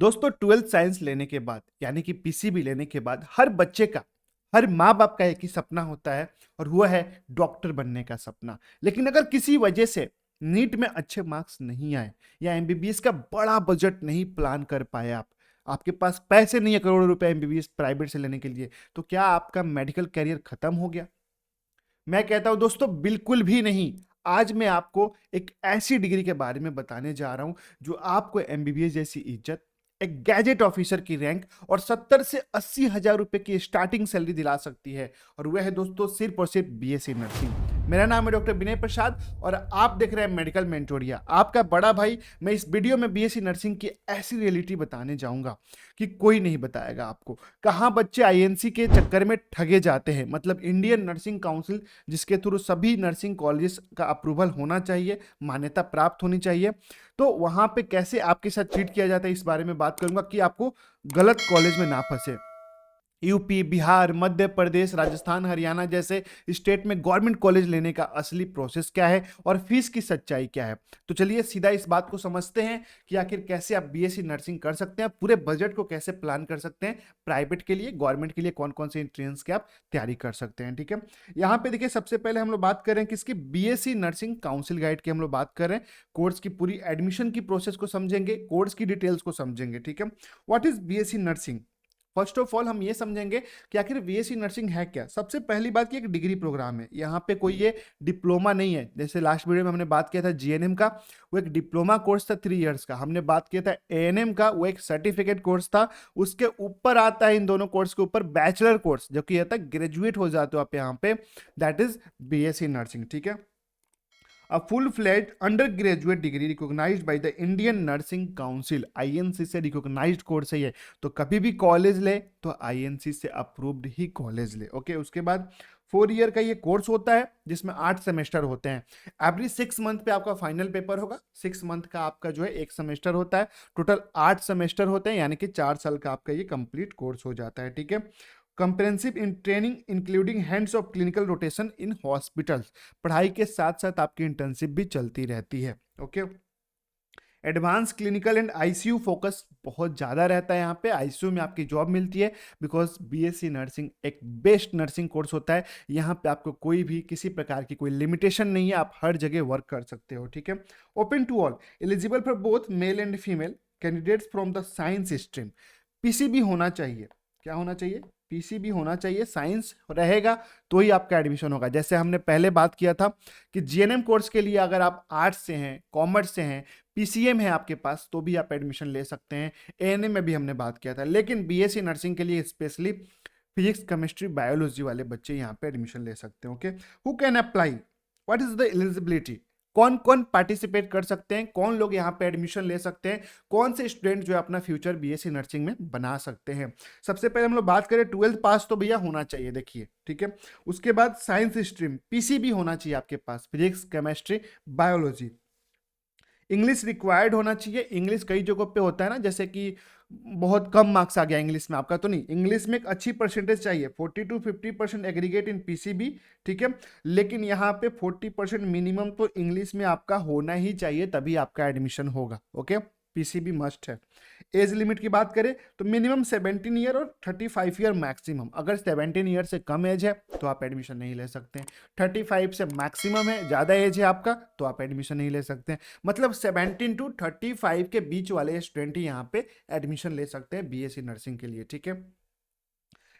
दोस्तों 12th science लेने के बाद यानी कि पीसीबी लेने के बाद हर बच्चे का, हर माँ बाप का एक ही सपना होता है और वो है डॉक्टर बनने का सपना। लेकिन अगर किसी वजह से नीट में अच्छे मार्क्स नहीं आए या एमबीबीएस का बड़ा बजट नहीं प्लान कर पाए, आपके पास पैसे नहीं है करोड़ों रुपए एमबीबीएस प्राइवेट से लेने के लिए, तो क्या आपका मेडिकल करियर खत्म हो गया? मैं कहता हूं दोस्तों, बिल्कुल भी नहीं। आज मैं आपको एक ऐसी डिग्री के बारे में बताने जा रहा हूं जो आपको एमबीबीएस जैसी इज्जत, एक गैजेट ऑफिसर की रैंक और 70 से 80 हजार रुपए की स्टार्टिंग सैलरी दिला सकती है। और वह है दोस्तों सिर्फ और सिर्फ बीएससी नर्सिंग। मेरा नाम है डॉक्टर विनय प्रसाद और आप देख रहे हैं मेडिकल मेंटोरिया। आपका बड़ा भाई मैं इस वीडियो में बीएससी नर्सिंग की ऐसी रियलिटी बताने जाऊंगा कि कोई नहीं बताएगा आपको। कहाँ बच्चे आईएनसी के चक्कर में ठगे जाते हैं, मतलब इंडियन नर्सिंग काउंसिल, जिसके थ्रू सभी नर्सिंग कॉलेजेस का अप्रूवल होना चाहिए, मान्यता प्राप्त होनी चाहिए, तो वहां पे कैसे आपके साथ चीट किया जाता है इस बारे में बात करूंगा कि आपको गलत कॉलेज में ना फंसे। यूपी, बिहार, मध्य प्रदेश, राजस्थान, हरियाणा जैसे स्टेट में गवर्नमेंट कॉलेज लेने का असली प्रोसेस क्या है और फीस की सच्चाई क्या है। तो चलिए सीधा इस बात को समझते हैं कि आखिर कैसे आप बीएससी नर्सिंग कर सकते हैं, पूरे बजट को कैसे प्लान कर सकते हैं, प्राइवेट के लिए, गवर्नमेंट के लिए कौन कौन से एंट्रेंस के आप तैयारी कर सकते हैं। ठीक है, यहाँ पे देखिए सबसे पहले हम लोग बात कर रहे हैं किसकी, बीएससी नर्सिंग काउंसिल गाइड की हम लोग बात कर रहे हैं। कोर्स की पूरी एडमिशन की प्रोसेस को समझेंगे, कोर्स की डिटेल्स को समझेंगे। ठीक है, what is BSc nursing? First of all हम ये समझेंगे कि आखिर बीएससी नर्सिंग है क्या। सबसे पहली बात कि एक डिग्री प्रोग्राम है, यहाँ पे कोई ये डिप्लोमा नहीं है। जैसे लास्ट वीडियो में हमने बात किया था जीएनएम का, वो एक डिप्लोमा कोर्स था 3 इयर्स का। हमने बात किया था एएनएम का, वो एक सर्टिफिकेट कोर्स था। उसके ऊपर आता है, इन दोनों कोर्स के ऊपर बैचलर कोर्स, जो कि आता है ग्रेजुएट हो जाते हो आप यहाँ पे, दैट इज बीएससी नर्सिंग। ठीक है, a full-fledged undergraduate degree recognized by the Indian Nursing Council, INC से रिकॉग्नाइज्ड कोर्स है ये। तो कभी भी कॉलेज ले तो आईएनसी से अप्रूव्ड ही कॉलेज ले। ओके, उसके बाद 4 ईयर का ये कोर्स होता है जिसमें 8 सेमेस्टर होते हैं। एवरी 6 मंथ पे आपका फाइनल पेपर होगा। 6 मंथ का आपका जो है एक सेमेस्टर होता है। टोटल 8 सेमेस्टर होते हैं, यानी कि 4 साल का आपका ये कंप्लीट कोर्स हो जाता है। ठीक है, comprehensive in training including hands of clinical rotation in hospitals. पढ़ाई के साथ साथ आपकी इंटर्नशिप भी चलती रहती है। Okay, advance clinical and ICU focus बहुत ज़्यादा रहता है यहाँ पे। आईसीयू में आपकी जॉब मिलती है, बिकॉज बीएससी नर्सिंग एक बेस्ट नर्सिंग कोर्स होता है। यहाँ पे आपको कोई भी किसी प्रकार की कोई लिमिटेशन नहीं है, आप हर जगह वर्क कर सकते हो। ठीक है, open to all, eligible for both male and female candidates from the science stream. PCB होना चाहिए। क्या होना चाहिए? पीसीबी होना चाहिए। साइंस रहेगा तो ही आपका एडमिशन होगा। जैसे हमने पहले बात किया था कि जीएनएम कोर्स के लिए अगर आप आर्ट्स से हैं, कॉमर्स से हैं, पीसीएम है आपके पास, तो भी आप एडमिशन ले सकते हैं। एएनएम में भी हमने बात किया था। लेकिन बीएससी नर्सिंग के लिए स्पेशली फिजिक्स, केमिस्ट्री, बायोलॉजी वाले बच्चे यहाँ पे एडमिशन ले सकते हैं। Okay, who can apply, what is the eligibility, कौन कौन पार्टिसिपेट कर सकते हैं, कौन लोग यहाँ पे एडमिशन ले सकते हैं, कौन से स्टूडेंट जो है अपना फ्यूचर बीएससी नर्सिंग में बना सकते हैं। सबसे पहले हम लोग बात करें 12th पास तो भैया होना चाहिए, देखिए। ठीक है, उसके बाद साइंस स्ट्रीम, पीसीबी होना चाहिए आपके पास, physics, chemistry, biology. English required होना चाहिए। इंग्लिश कई जगहों पे होता है ना, जैसे कि बहुत कम मार्क्स आ गया इंग्लिश में आपका, तो नहीं, इंग्लिश में एक अच्छी परसेंटेज चाहिए। 40 to 50% एग्रीगेट इन पीसीबी। ठीक है, लेकिन यहाँ पे 40% मिनिमम तो इंग्लिश में आपका होना ही चाहिए, तभी आपका एडमिशन होगा। ओके, पीसीबी मस्ट है। एज लिमिट की बात करें तो मिनिमम 17 ईयर और 35 ईयर मैक्सिमम। अगर 17 ईयर से कम एज है तो आप एडमिशन नहीं ले सकते हैं। 35 से मैक्सिमम है, ज़्यादा एज है आपका, तो आप एडमिशन नहीं ले सकते हैं। मतलब 17 to 35 के बीच वाले स्टूडेंट ही यहाँ पे एडमिशन ले सकते हैं बीएससी नर्सिंग के लिए। ठीक है,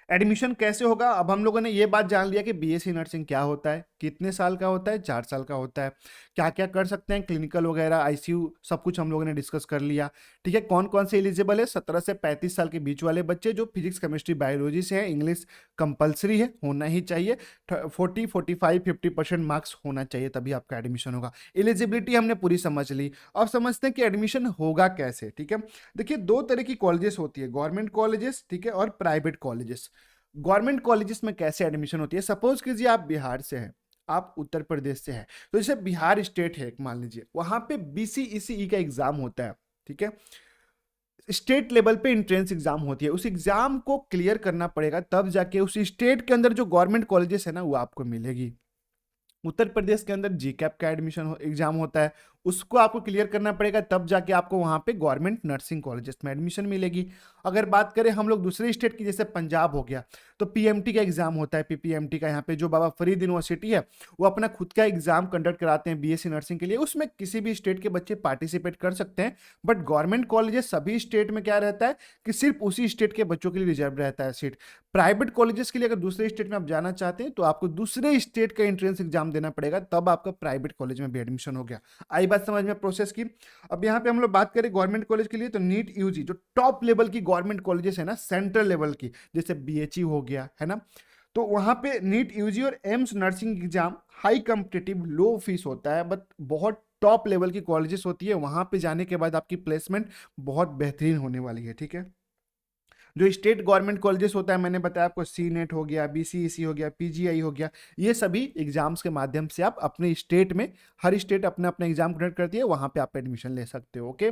एडमिशन कैसे होगा? अब हम लोगों ने ये बात जान लिया कि बीएससी नर्सिंग क्या होता है, कितने साल का होता है, 4 साल का होता है, क्या क्या कर सकते हैं, क्लिनिकल वगैरह, आईसीयू, सब कुछ हम लोगों ने डिस्कस कर लिया। ठीक है, कौन कौन से एलिजिबल है? 17 से 35 साल के बीच वाले बच्चे जो फिजिक्स, केमिस्ट्री, बायोलॉजी से हैं। इंग्लिश कंपलसरी है, होना ही चाहिए। 40, 45, 50% मार्क्स होना चाहिए, तभी आपका एडमिशन होगा। एलिजिबिलिटी हमने पूरी समझ ली। अब समझते हैं कि एडमिशन होगा कैसे। ठीक है, देखिए 2 तरह की कॉलेजेस होती है, गवर्नमेंट कॉलेजेस, ठीक है, और प्राइवेट कॉलेजेस। गवर्नमेंट कॉलेजेस में कैसे एडमिशन होती है? सपोज कीजिए आप बिहार से हैं, आप उत्तर प्रदेश से हैं, तो जैसे बिहार स्टेट है एक, मान लीजिए, वहां पे बीसीईसीई का एग्जाम होता है। ठीक है, स्टेट लेवल पे एंट्रेंस एग्जाम होती है। उस एग्जाम को क्लियर करना पड़ेगा, तब जाके उस स्टेट के अंदर जो गवर्नमेंट कॉलेजेस है ना, वो आपको मिलेगी। उत्तर प्रदेश के अंदर जीकैप का एडमिशन एग्जाम होता है, उसको आपको क्लियर करना पड़ेगा, तब जाके आपको वहां पे गवर्नमेंट नर्सिंग कॉलेजेस में एडमिशन मिलेगी। अगर बात करें हम लोग दूसरे स्टेट की, जैसे पंजाब हो गया, तो पीएमटी का एग्जाम होता है, पीपीएमटी का, यहाँ पे जो बाबा फरीद यूनिवर्सिटी है वो अपना खुद का एग्जाम कंडक्ट कराते हैं बीएससी नर्सिंग के लिए। उसमें किसी भी स्टेट के बच्चे पार्टिसिपेट कर सकते हैं, बट गवर्नमेंट कॉलेजेस सभी स्टेट में क्या रहता है कि सिर्फ उसी स्टेट के बच्चों के लिए रिजर्व रहता है सीट। प्राइवेट कॉलेजेस के लिए अगर दूसरे स्टेट में आप जाना चाहते हैं तो आपको दूसरे स्टेट का एंट्रेंस एग्जाम देना पड़ेगा, तब आपका प्राइवेट कॉलेज में भी एडमिशन हो गया। आई बात समझ में प्रोसेस की। अब यहाँ पे हम लोग बात करें गवर्नमेंट कॉलेज के लिए, तो नीट यूजी जो टॉप लेवल की गवर्नमेंट कॉलेजेस है ना, सेंट्रल लेवल की, जैसे बीएचयू हो गया है ना, तो वहां पे नीट यूजी और AIIMS nursing exam high competitive low fees होता है, बट बहुत टॉप लेवल की कॉलेजेस होती है। वहां पे जाने के बाद आपकी प्लेसमेंट बहुत बेहतरीन होने वाली है, ठीक है। जो स्टेट गवर्नमेंट कॉलेजेस होता है, मैंने बताया आपको, सी नेट हो गया, बीसीईसी हो गया, पीजीआई हो गया, ये सभी एग्जाम्स के माध्यम से आप अपने स्टेट में, हर स्टेट अपना अपना एग्जाम कंडक्ट करती है, वहां पे आप एडमिशन ले सकते हो, ओके।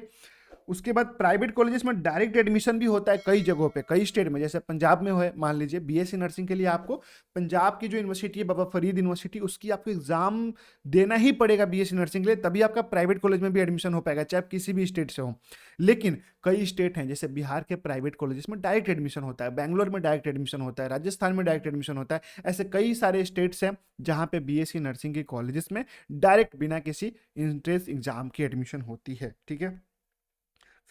उसके बाद प्राइवेट कॉलेजेस में डायरेक्ट एडमिशन भी होता है कई जगहों पे, कई स्टेट में, जैसे पंजाब में है, मान लीजिए बीएससी नर्सिंग के लिए आपको पंजाब की जो यूनिवर्सिटी है बाबा फरीद यूनिवर्सिटी, उसकी आपको एग्जाम देना ही पड़ेगा बीएससी नर्सिंग के लिए, तभी आपका प्राइवेट कॉलेज में भी एडमिशन हो पाएगा, चाहे आप किसी भी स्टेट से हो। लेकिन कई स्टेट हैं, जैसे बिहार के प्राइवेट कॉलेजेस में डायरेक्ट एडमिशन होता है, बैंगलोर में डायरेक्ट एडमिशन होता है, राजस्थान में डायरेक्ट एडमिशन होता है, ऐसे कई सारे स्टेट्स हैं जहां पे बीएससी नर्सिंग के कॉलेजेस में डायरेक्ट बिना किसी एंट्रेंस एग्जाम की एडमिशन होती है, ठीक है।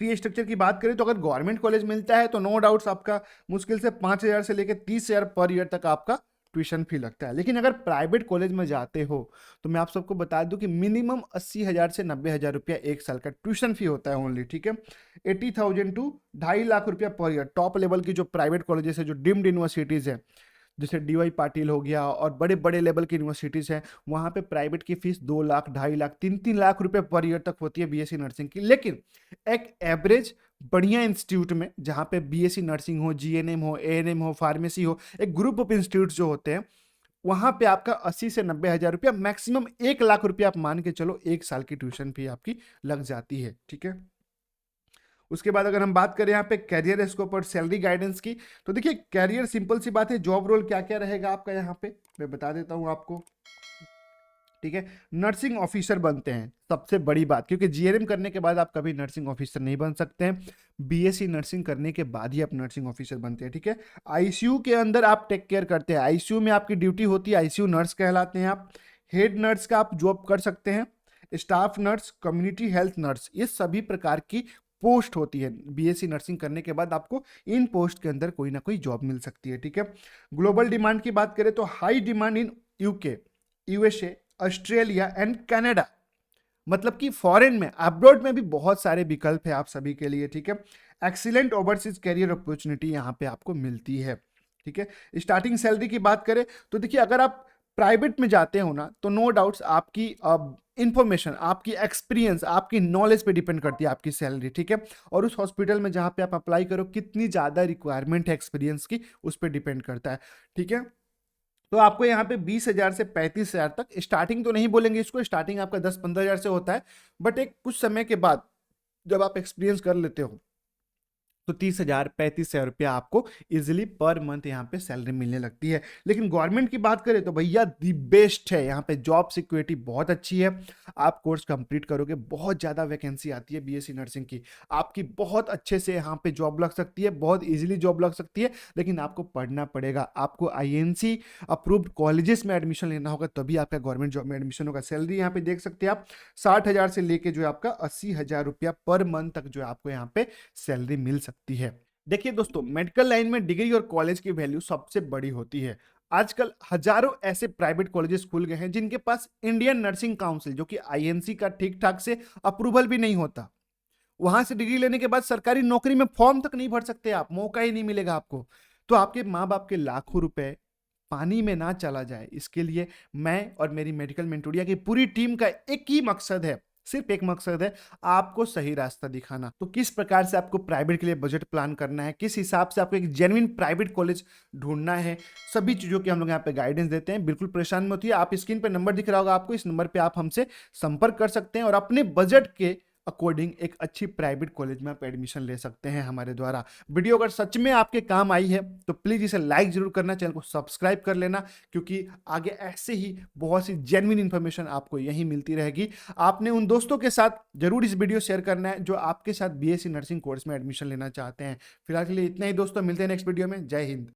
फी स्ट्रक्चर की बात करें तो अगर गवर्नमेंट कॉलेज मिलता है तो नो डाउट्स आपका मुश्किल से 5,000 से लेकर 30,000 पर ईयर तक आपका ट्यूशन फी लगता है। लेकिन अगर प्राइवेट कॉलेज में जाते हो तो मैं आप सबको बता दूं कि मिनिमम 80,000 से 90,000 रुपया एक साल का ट्यूशन फी होता है ओनली, ठीक है। 80,000 टू 2.5 लाख रुपया पर ईयर। टॉप लेवल की जो प्राइवेट कॉलेजेस है, जो डीम्ड यूनिवर्सिटीज है, जैसे डीवाई पाटिल हो गया और बड़े बड़े लेवल की यूनिवर्सिटीज हैं, वहां पे प्राइवेट की फीस 2 लाख, 2.5 लाख, 3-3 लाख रुपए पर ईयर तक होती है बीएससी नर्सिंग की। लेकिन एक एवरेज बढ़िया इंस्टीट्यूट में, जहां पे बीएससी नर्सिंग हो, जीएनएम हो, एएनएम हो, फार्मेसी हो, एक ग्रुप ऑफ इंस्टीट्यूट जो होते हैं, वहां पे आपका 80 से 90,000 रुपया, मैक्सिमम 1 लाख रुपया आप मान के चलो एक साल की ट्यूशन फी आपकी लग जाती है, ठीक है। उसके बाद अगर हम बात करें यहाँ पे कैरियर स्कोप और सैलरी गाइडेंस की, तो देखिए कैरियर सिंपल सी बात है, जॉब रोल क्या क्या रहेगा आपका यहाँ पे मैं बता देता हूँ आपको, ठीक है। नर्सिंग ऑफिसर बनते हैं, सबसे बड़ी बात, क्योंकि जीएनएम करने के बाद आप कभी नर्सिंग ऑफिसर नहीं बन सकते हैं, बीएससी नर्सिंग करने के बाद ही आप नर्सिंग ऑफिसर बनते हैं, ठीक है। आईसीयू के अंदर आप टेक केयर करते हैं, आईसीयू में आपकी ड्यूटी होती है, आईसीयू नर्स कहलाते हैं आप। हेड नर्स का आप जॉब कर सकते हैं, staff nurse, community health nurse, ये सभी प्रकार की पोस्ट होती है। बीएससी नर्सिंग करने के बाद आपको इन पोस्ट के अंदर कोई ना कोई जॉब मिल सकती है, ठीक है। ग्लोबल डिमांड की बात करें तो high demand in UK, USA, Australia and Canada, मतलब कि फॉरेन में, अब्रॉड में भी बहुत सारे विकल्प है आप सभी के लिए, ठीक है। एक्सीलेंट ओवरसीज कैरियर अपॉर्चुनिटी यहाँ पे आपको मिलती है, ठीक है। स्टार्टिंग सैलरी की बात करें तो देखिए अगर आप प्राइवेट में जाते हो ना, तो नो डाउट्स आपकी इंफॉर्मेशन, आपकी एक्सपीरियंस, आपकी नॉलेज पे डिपेंड करती है आपकी सैलरी, ठीक है। और उस हॉस्पिटल में जहां पे आप अप्लाई करो कितनी ज्यादा रिक्वायरमेंट है एक्सपीरियंस की, उस पर डिपेंड करता है, ठीक है। तो आपको यहाँ पे 20,000 से 35,000 तक, स्टार्टिंग तो नहीं बोलेंगे इसको, स्टार्टिंग आपका 10-15,000 से होता है, बट एक कुछ समय के बाद जब आप एक्सपीरियंस कर लेते हो तो 30,000 35,000 रुपया आपको इजिली पर मंथ यहाँ पे सैलरी मिलने लगती है। लेकिन गवर्नमेंट की बात करें तो भैया दी बेस्ट है, यहाँ पे जॉब सिक्योरिटी बहुत अच्छी है। आप कोर्स कंप्लीट करोगे, बहुत ज़्यादा वैकेंसी आती है बीएससी नर्सिंग की, आपकी बहुत अच्छे से यहाँ पे जॉब लग सकती है, बहुत इजीली जॉब लग सकती है। लेकिन आपको पढ़ना पड़ेगा, आपको आईएनसी अप्रूव्ड कॉलेजेस में एडमिशन लेना होगा, तभी आपका गवर्नमेंट जॉब में एडमिशन होगा। सैलरी यहाँ पे देख सकते हैं आप 60,000 से लेके जो है आपका 80,000 रुपया पर मंथ तक जो है आपको यहाँ पे सैलरी मिल सकती है। देखिए दोस्तों, मेडिकल लाइन में डिग्री और कॉलेज की वैल्यू सबसे बड़ी होती है। आजकल हजारों ऐसे प्राइवेट कॉलेजेस खुल गए हैं जिनके पास इंडियन नर्सिंग काउंसिल, जो कि आईएनसी का ठीक ठाक से अप्रूवल भी नहीं होता, वहां से डिग्री लेने के बाद सरकारी नौकरी में फॉर्म तक नहीं भर सकते आप, मौका ही नहीं मिलेगा आपको। तो आपके माँ बाप के लाखों रुपए पानी में ना चला जाए, इसके लिए मैं और मेरी मेडिकल मेंटोरिया की पूरी टीम का एक ही मकसद है, सिर्फ एक मकसद है, आपको सही रास्ता दिखाना। तो किस प्रकार से आपको प्राइवेट के लिए बजट प्लान करना है, किस हिसाब से आपको एक जेन्युइन प्राइवेट कॉलेज ढूंढना है, सभी चीजों की हम लोग यहाँ पे गाइडेंस देते हैं। बिल्कुल परेशान मत होइए, आप स्क्रीन पे नंबर दिख रहा होगा आपको, इस नंबर पे आप हमसे संपर्क कर सकते हैं और अपने बजट के अकॉर्डिंग एक अच्छी प्राइवेट कॉलेज में आप एडमिशन ले सकते हैं हमारे द्वारा। वीडियो अगर सच में आपके काम आई है तो प्लीज़ इसे लाइक ज़रूर करना, चैनल को सब्सक्राइब कर लेना, क्योंकि आगे ऐसे ही बहुत सी जेन्युइन इन्फॉर्मेशन आपको यहीं मिलती रहेगी। आपने उन दोस्तों के साथ जरूर इस वीडियो शेयर करना है जो आपके साथ बीएससी नर्सिंग कोर्स में एडमिशन लेना चाहते हैं। फिलहाल के लिए इतना ही दोस्तों, मिलते हैं नेक्स्ट वीडियो में। जय हिंद।